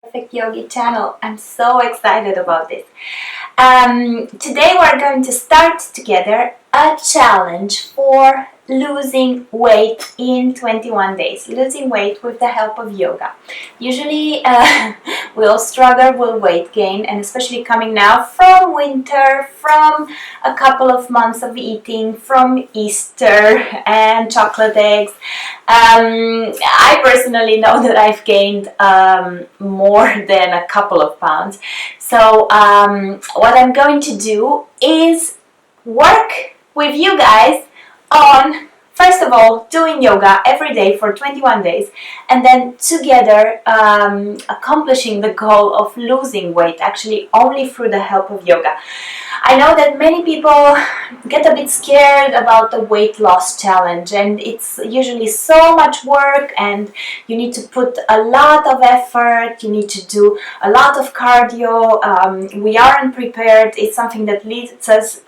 Perfect Yogi channel. I'm so excited about this. Today we're going to start together a challenge for losing weight in 21 days. Losing weight with the help of yoga. Usually we all struggle with weight gain, and especially coming now from winter, from a couple of months of eating, from Easter and chocolate eggs. I personally know that I've gained more than a couple of pounds. So what I'm going to do is work with you guys on, first of all, doing yoga every day for 21 days, and then together accomplishing the goal of losing weight, actually only through the help of yoga. I know that many people get a bit scared about the weight loss challenge, and it's usually so much work and you need to put a lot of effort, you need to do a lot of cardio. We aren't prepared. It's something that lets us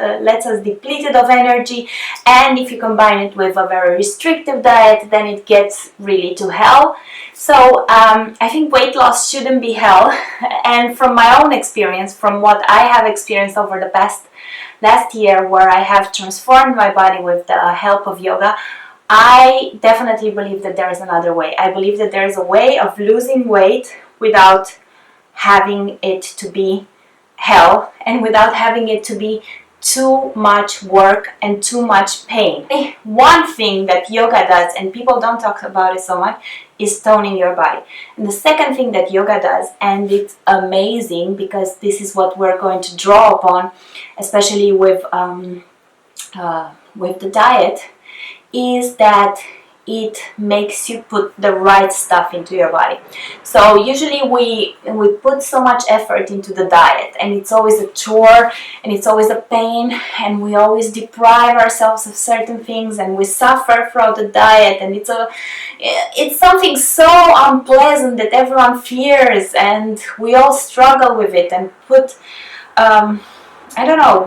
depleted of energy, and if you combine it with a very restrictive diet, then it gets really to hell. So I think weight loss shouldn't be hell, and from my own experience, from what I have experienced over the last year, where I have transformed my body with the help of yoga, I definitely believe that there is another way. I believe that there is a way of losing weight without having it to be hell, and without having it to be too much work and too much pain. One thing that yoga does, and people don't talk about it so much, is toning your body. And the second thing that yoga does, and it's amazing because this is what we're going to draw upon, especially with the diet, is that it makes you put the right stuff into your body. So usually we put so much effort into the diet, and it's always a chore, and it's always a pain, and we always deprive ourselves of certain things, and we suffer throughout the diet, and it's something so unpleasant that everyone fears, and we all struggle with it and put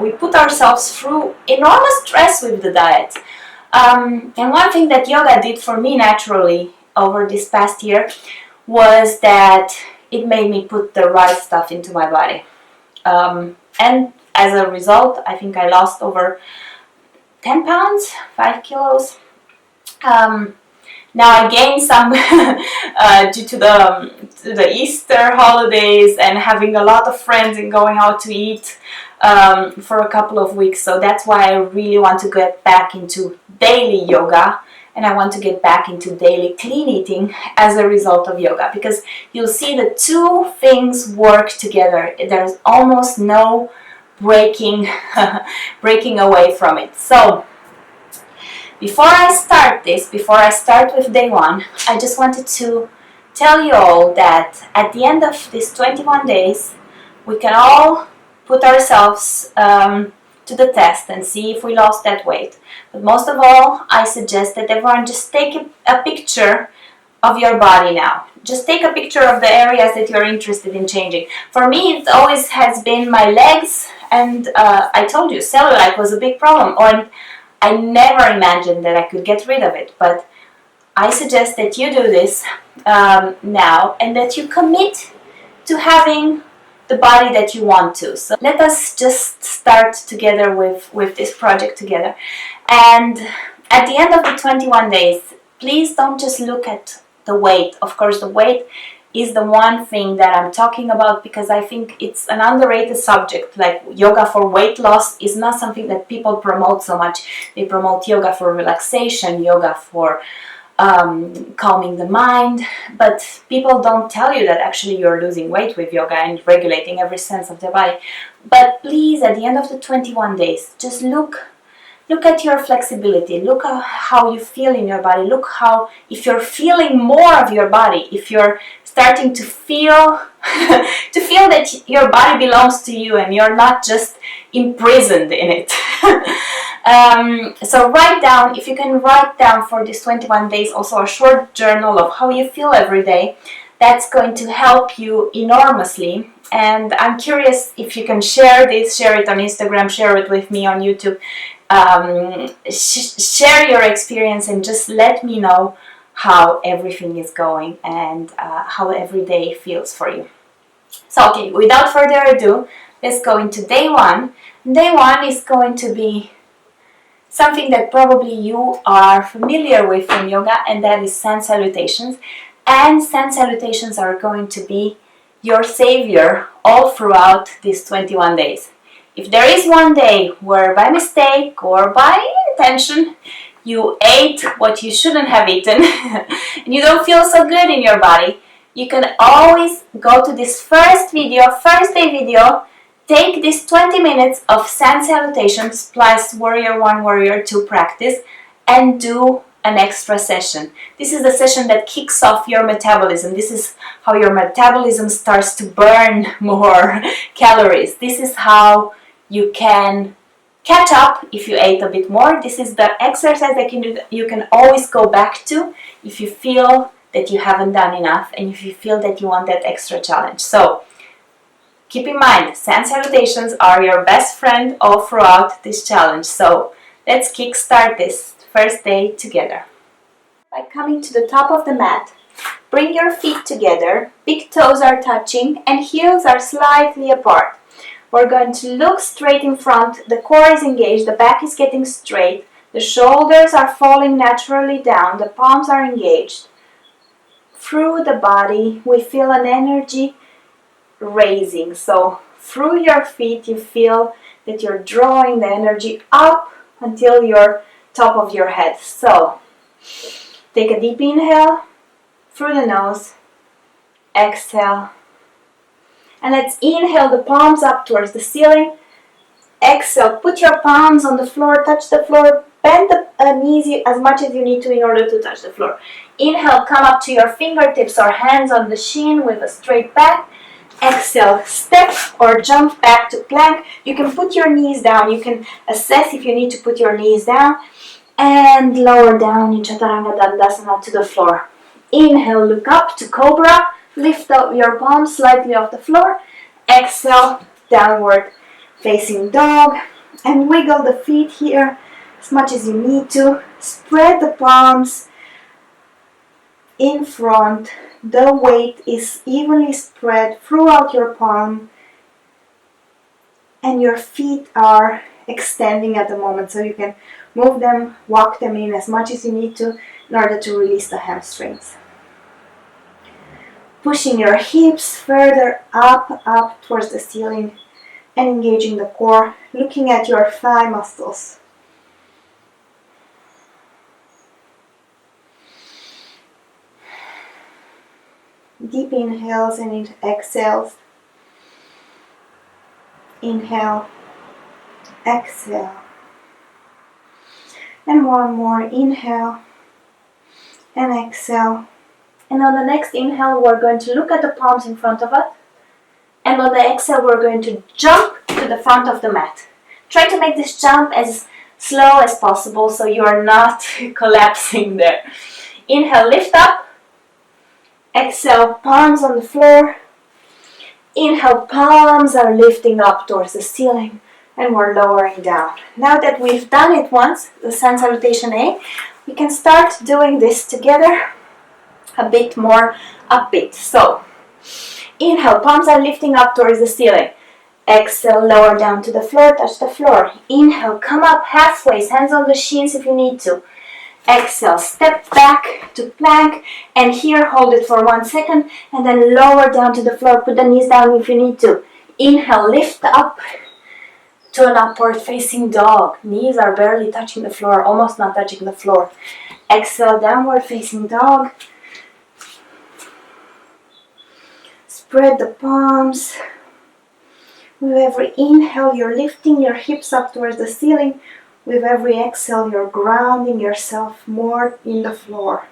we put ourselves through enormous stress with the diet. And one thing that yoga did for me naturally over this past year was that it made me put the right stuff into my body. And as a result, I think I lost over 10 pounds, 5 kilos. Now I gained some due to the Easter holidays and having a lot of friends and going out to eat for a couple of weeks. So that's why I really want to get back into daily yoga, and I want to get back into daily clean eating as a result of yoga, because you'll see the two things work together. There's almost no breaking away from it. So before I start with day one, I just wanted to tell you all that at the end of these 21 days, we can all put ourselves to the test and see if we lost that weight. But most of all, I suggest that everyone just take a picture of your body now. Just take a picture of the areas that you're interested in changing. For me, it always has been my legs, and I told you, cellulite was a big problem. Or I never imagined that I could get rid of it, but I suggest that you do this now, and that you commit to having the body that you want to. So let us just start together with this project together. And at the end of the 21 days, please don't just look at the weight. Of course, the weight is the one thing that I'm talking about, because I think it's an underrated subject. Like, yoga for weight loss is not something that people promote so much. They promote yoga for relaxation, yoga for calming the mind, but people don't tell you that actually you're losing weight with yoga and regulating every sense of the body. But please, at the end of the 21 days, just look at your flexibility. Look at how you feel in your body. Look how, if you're feeling more of your body, if you're starting to feel that your body belongs to you and you're not just imprisoned in it. So write down, if you can write down for these 21 days also a short journal of how you feel every day. That's going to help you enormously. And I'm curious if you can share this, share it on Instagram, share it with me on YouTube. Share your experience and just let me know how everything is going and how every day feels for you. So okay, without further ado, let's go into day one. Day one is going to be something that probably you are familiar with from yoga, and that is Sun Salutations. And Sun Salutations are going to be your savior all throughout these 21 days. If there is one day where by mistake or by intention you ate what you shouldn't have eaten and you don't feel so good in your body, you can always go to this first day video, take this 20 minutes of Sun Salutations plus Warrior 1, Warrior 2 practice and do an extra session. This is the session that kicks off your metabolism. This is how your metabolism starts to burn more calories. This is how you can catch up if you ate a bit more. This is the exercise that you can always go back to if you feel that you haven't done enough and if you feel that you want that extra challenge. So keep in mind, Sun Salutations are your best friend all throughout this challenge. So let's kickstart this first day together. By coming to the top of the mat, bring your feet together, big toes are touching and heels are slightly apart. We're going to look straight in front, the core is engaged, the back is getting straight, the shoulders are falling naturally down, the palms are engaged. Through the body, we feel an energy raising. So through your feet, you feel that you're drawing the energy up until your top of your head. So take a deep inhale through the nose, exhale, and let's inhale the palms up towards the ceiling. Exhale, put your palms on the floor, touch the floor, bend the knees as much as you need to in order to touch the floor. Inhale, come up to your fingertips or hands on the shin with a straight back. Exhale, step or jump back to plank. You can put your knees down. You can assess if you need to put your knees down and lower down in Chaturanga Dandasana to the floor. Inhale, look up to Cobra. Lift up your palms slightly off the floor. Exhale, downward facing dog. And wiggle the feet here as much as you need to. Spread the palms in front. The weight is evenly spread throughout your palm. And your feet are extending at the moment, so you can move them, walk them in as much as you need to in order to release the hamstrings. Pushing your hips further up towards the ceiling and engaging the core, looking at your thigh muscles. Deep inhales and exhales. Inhale, exhale. And one more, inhale and exhale. And on the next inhale, we're going to look at the palms in front of us. And on the exhale, we're going to jump to the front of the mat. Try to make this jump as slow as possible so you are not collapsing there. Inhale, lift up. Exhale, palms on the floor. Inhale, palms are lifting up towards the ceiling and we're lowering down. Now that we've done it once, the Sun Salutation A, we can start doing this together a bit more upbeat. So, inhale, palms are lifting up towards the ceiling. Exhale, lower down to the floor, touch the floor. Inhale, come up halfway, hands on the shins if you need to. Exhale, step back to plank, and here hold it for 1 second, and then lower down to the floor, put the knees down if you need to. Inhale, lift up to an upward facing dog. Knees are barely touching the floor, almost not touching the floor. Exhale, downward facing dog. Spread the palms. With every inhale, you're lifting your hips up towards the ceiling. With every exhale, you're grounding yourself more in the floor.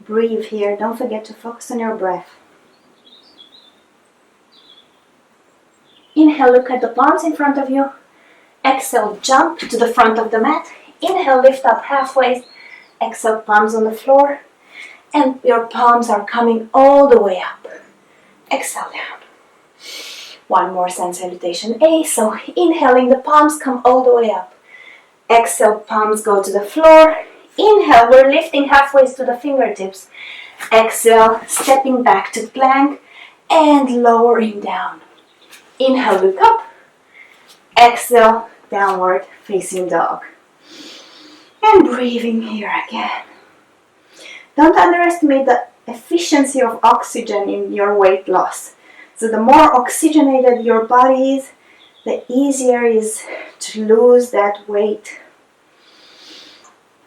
Breathe here. Don't forget to focus on your breath. Inhale, look at the palms in front of you. Exhale, jump to the front of the mat. Inhale, lift up halfway. Exhale, palms on the floor. And your palms are coming all the way up. Exhale down. One more Sun Salutation A. So inhaling, the palms come all the way up. Exhale, palms go to the floor. Inhale, we're lifting halfway to the fingertips. Exhale, stepping back to plank and lowering down. Inhale, look up. Exhale, downward facing dog. And breathing here again. Don't underestimate the efficiency of oxygen in your weight loss. So the more oxygenated your body is, the easier it is to lose that weight.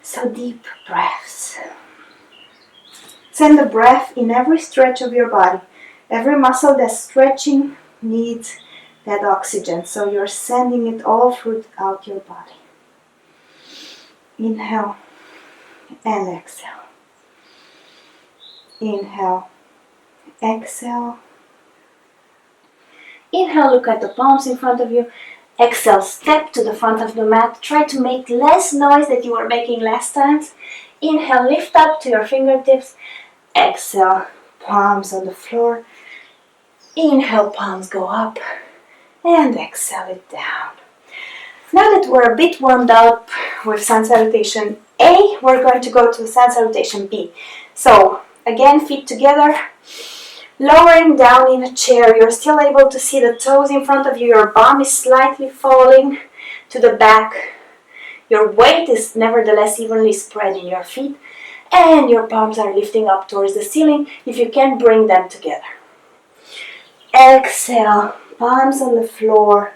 So deep breaths. Send the breath in every stretch of your body. Every muscle that's stretching needs that oxygen. So you're sending it all throughout your body. Inhale and exhale. Inhale, exhale. Inhale, look at the palms in front of you. Exhale, step to the front of the mat. Try to make less noise that you were making last times. Inhale, lift up to your fingertips. Exhale, palms on the floor. Inhale, palms go up. And exhale it down. Now that we're a bit warmed up with Sun Salutation A, we're going to go to Sun Salutation B. So, again, feet together. Lowering down in a chair, you're still able to see the toes in front of you. Your bum is slightly falling to the back. Your weight is nevertheless evenly spread in your feet. And your palms are lifting up towards the ceiling if you can bring them together. Exhale, palms on the floor.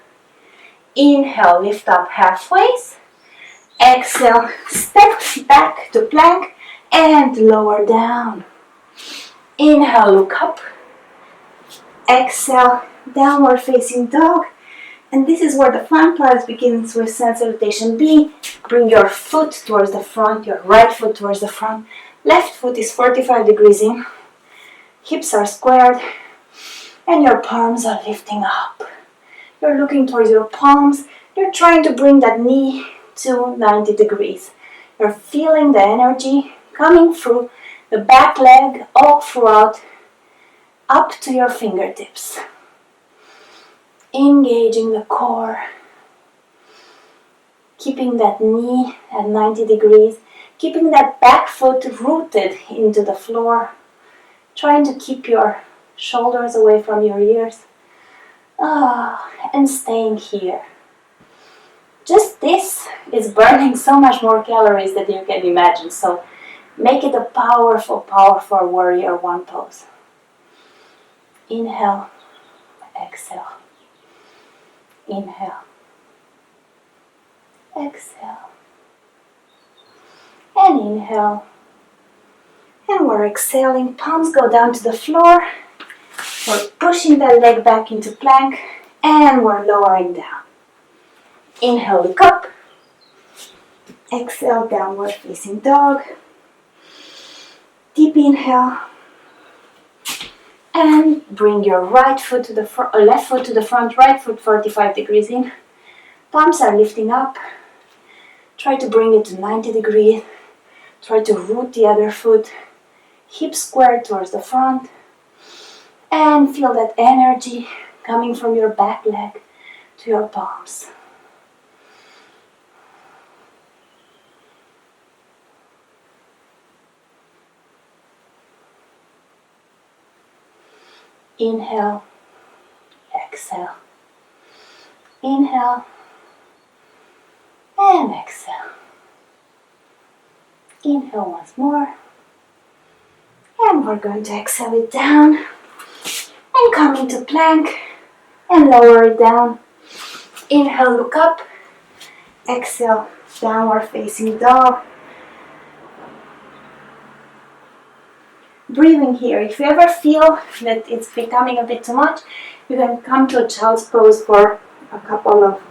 Inhale, lift up halfway. Exhale, step back to plank and lower down. Inhale, look up. Exhale, downward facing dog. And this is where the fun part begins with Sun Salutation B. Bring your foot towards the front, your right foot towards the front. Left foot is 45 degrees in. Hips are squared. And your palms are lifting up. You're looking towards your palms. You're trying to bring that knee to 90 degrees. You're feeling the energy coming through the back leg all throughout, up to your fingertips. Engaging the core. Keeping that knee at 90 degrees. Keeping that back foot rooted into the floor. Trying to keep your shoulders away from your ears. And staying here. Just this is burning so much more calories than you can imagine. So make it a powerful, powerful warrior one pose. Inhale, exhale. Inhale, exhale. And inhale. And we're exhaling. Palms go down to the floor. We're pushing that leg back into plank. And we're lowering down. Inhale, look up. Exhale, downward facing dog. Deep inhale. And bring your right foot to the front, left foot to the front, right foot 45 degrees in. Palms are lifting up. Try to bring it to 90 degrees. Try to root the other foot. Hips squared towards the front. And feel that energy coming from your back leg to your palms. Inhale, exhale. Inhale, and exhale. Inhale once more. And we're going to exhale it down. And come into plank. And lower it down. Inhale, look up. Exhale, downward facing dog. Breathing here. If you ever feel that it's becoming a bit too much, you can come to a child's pose for a couple of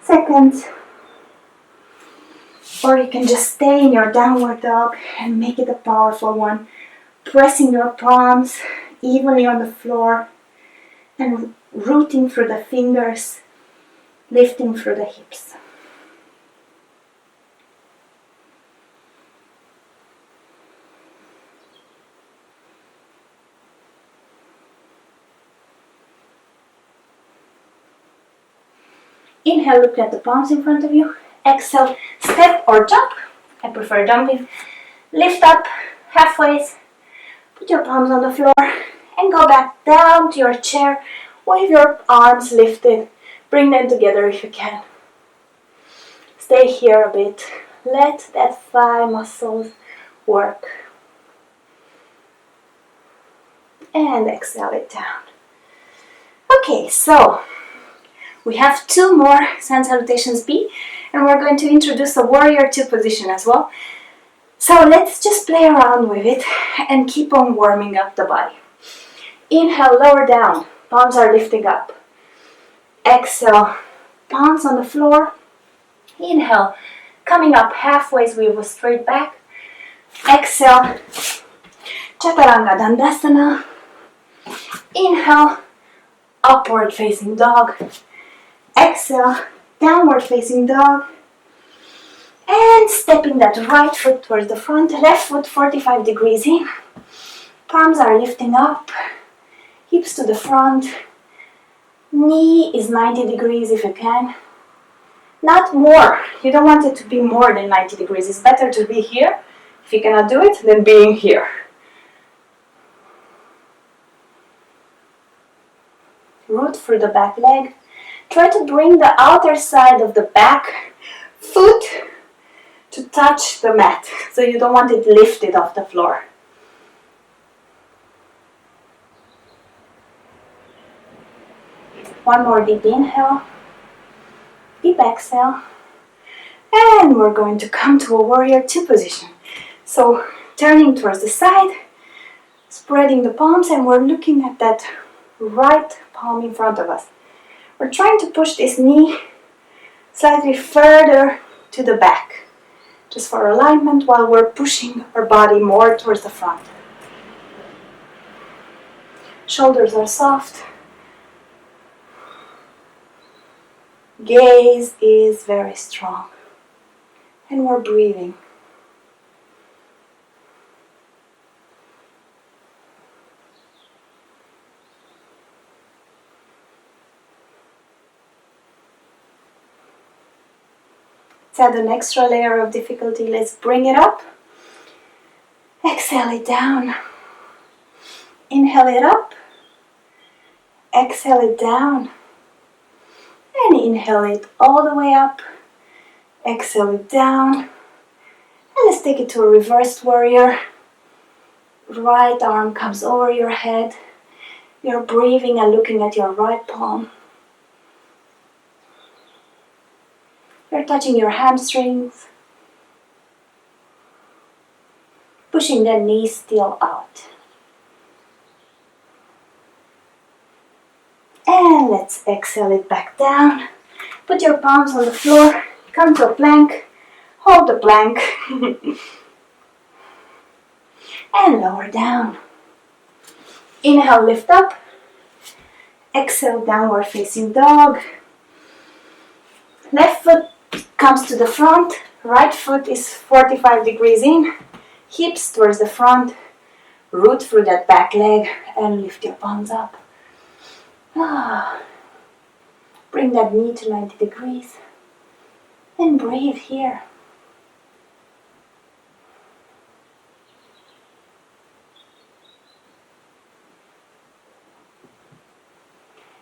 seconds. Or you can just stay in your downward dog and make it a powerful one. Pressing your palms evenly on the floor and rooting through the fingers, lifting through the hips. Inhale, look at the palms in front of you. Exhale, step or jump. I prefer jumping. Lift up halfway. Put your palms on the floor and go back down to your chair with your arms lifted. Bring them together if you can. Stay here a bit. Let that thigh muscles work. And exhale it down. Okay, so we have 2 more Sun Salutations B, and we're going to introduce a Warrior 2 position as well. So let's just play around with it and keep on warming up the body. Inhale, lower down. Palms are lifting up. Exhale, palms on the floor. Inhale, coming up halfway with a straight back. Exhale, Chaturanga Dandasana. Inhale, upward facing dog. Exhale, downward facing dog. And stepping that right foot towards the front, left foot 45 degrees in. Palms are lifting up, hips to the front. Knee is 90 degrees if you can. Not more. You don't want it to be more than 90 degrees. It's better to be here, if you cannot do it, than being here. Root through the back leg. Try to bring the outer side of the back foot to touch the mat. So you don't want it lifted off the floor. One more deep inhale. Deep exhale. And we're going to come to a Warrior 2 position. So turning towards the side, spreading the palms, and we're looking at that right palm in front of us. We're trying to push this knee slightly further to the back, just for alignment, while we're pushing our body more towards the front. Shoulders are soft. Gaze is very strong. And we're breathing. Let's add an extra layer of difficulty. Let's bring it up. Exhale it down. Inhale it up. Exhale it down. And inhale it all the way up. Exhale it down. And let's take it to a reversed warrior. Right arm comes over your head. You're breathing and looking at your right palm. You're touching your hamstrings. Pushing the knees still out. And let's exhale it back down. Put your palms on the floor. Come to a plank. Hold the plank. And lower down. Inhale, lift up. Exhale, downward facing dog. Left foot comes to the front. Right foot is 45 degrees in. Hips towards the front. Root through that back leg and lift your palms up. Bring that knee to 90 degrees. And breathe here.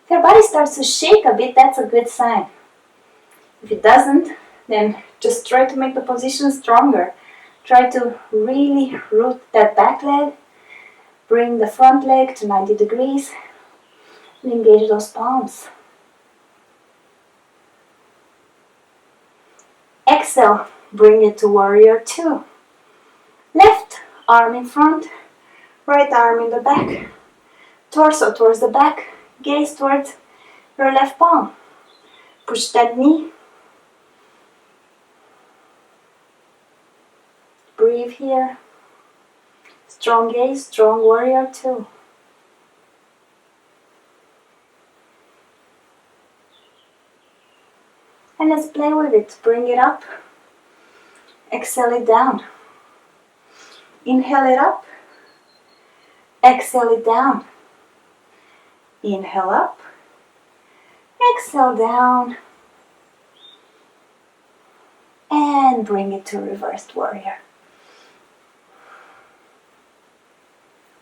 If your body starts to shake a bit, that's a good sign. If it doesn't, then just try to make the position stronger. Try to really root that back leg. Bring the front leg to 90 degrees. And engage those palms. Exhale, bring it to Warrior 2. Left arm in front, right arm in the back. Torso towards the back, gaze towards your left palm. Push that knee. Breathe here. Strong gaze, strong Warrior 2. And let's play with it. Bring it up. Exhale it down. Inhale it up. Exhale it down. Inhale up. Exhale down. and bring it to reversed warrior.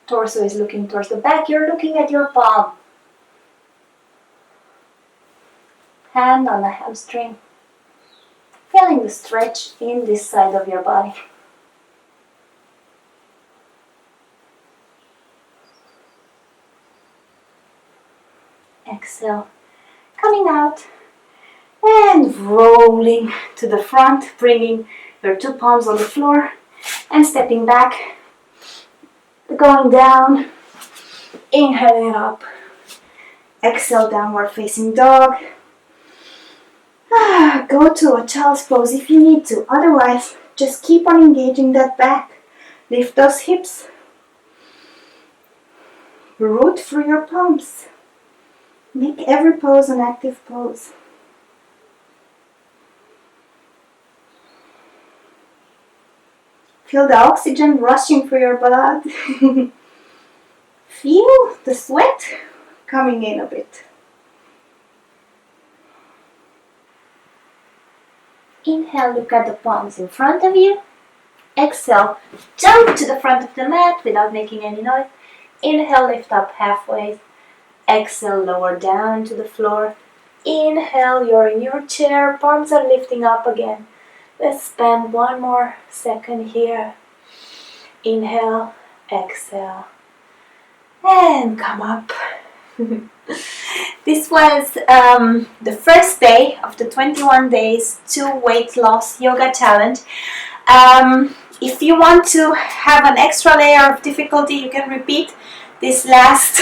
Torso is looking towards the back, you're looking at your palm. Hand on the hamstring. Feeling the stretch in this side of your body. Exhale, coming out and rolling to the front, bringing your two palms on the floor and stepping back, going down, inhaling up, exhale, downward facing dog. Go to a child's pose if you need to, otherwise just keep on engaging that back. Lift those hips, root through your palms. Make every pose an active pose. Feel the oxygen rushing through your blood. Feel the sweat coming in a bit. Inhale, look at the palms in front of you. Exhale, jump to the front of the mat without making any noise. Inhale, lift up halfway. Exhale, lower down to the floor. Inhale, you're in your chair, palms are lifting up again. Let's spend one more second here. Inhale, exhale, and come up. This was the first day of the 21 days to weight loss yoga challenge. If you want to have an extra layer of difficulty, you can repeat this last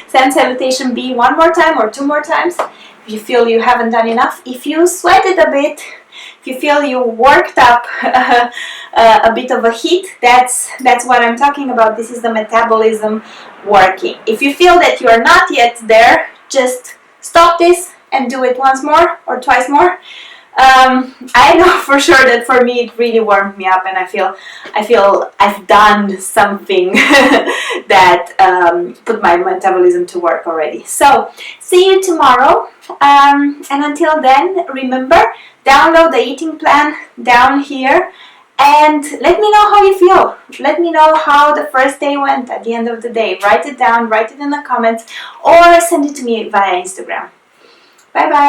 Sun Salutation B one more time or two more times if you feel you haven't done enough. If you sweated a bit, if you feel you worked up a bit of a heat, that's what I'm talking about. This is the metabolism working. If you feel that you are not yet there, just stop this and do it once more or twice more. I know for sure that for me it really warmed me up, and I feel I've done something that put my metabolism to work already. So see you tomorrow, and until then, remember, download the eating plan down here and let me know how you feel. Let me know how the first day went at the end of the day. Write it down, write it in the comments, or send it to me via Instagram. Bye bye.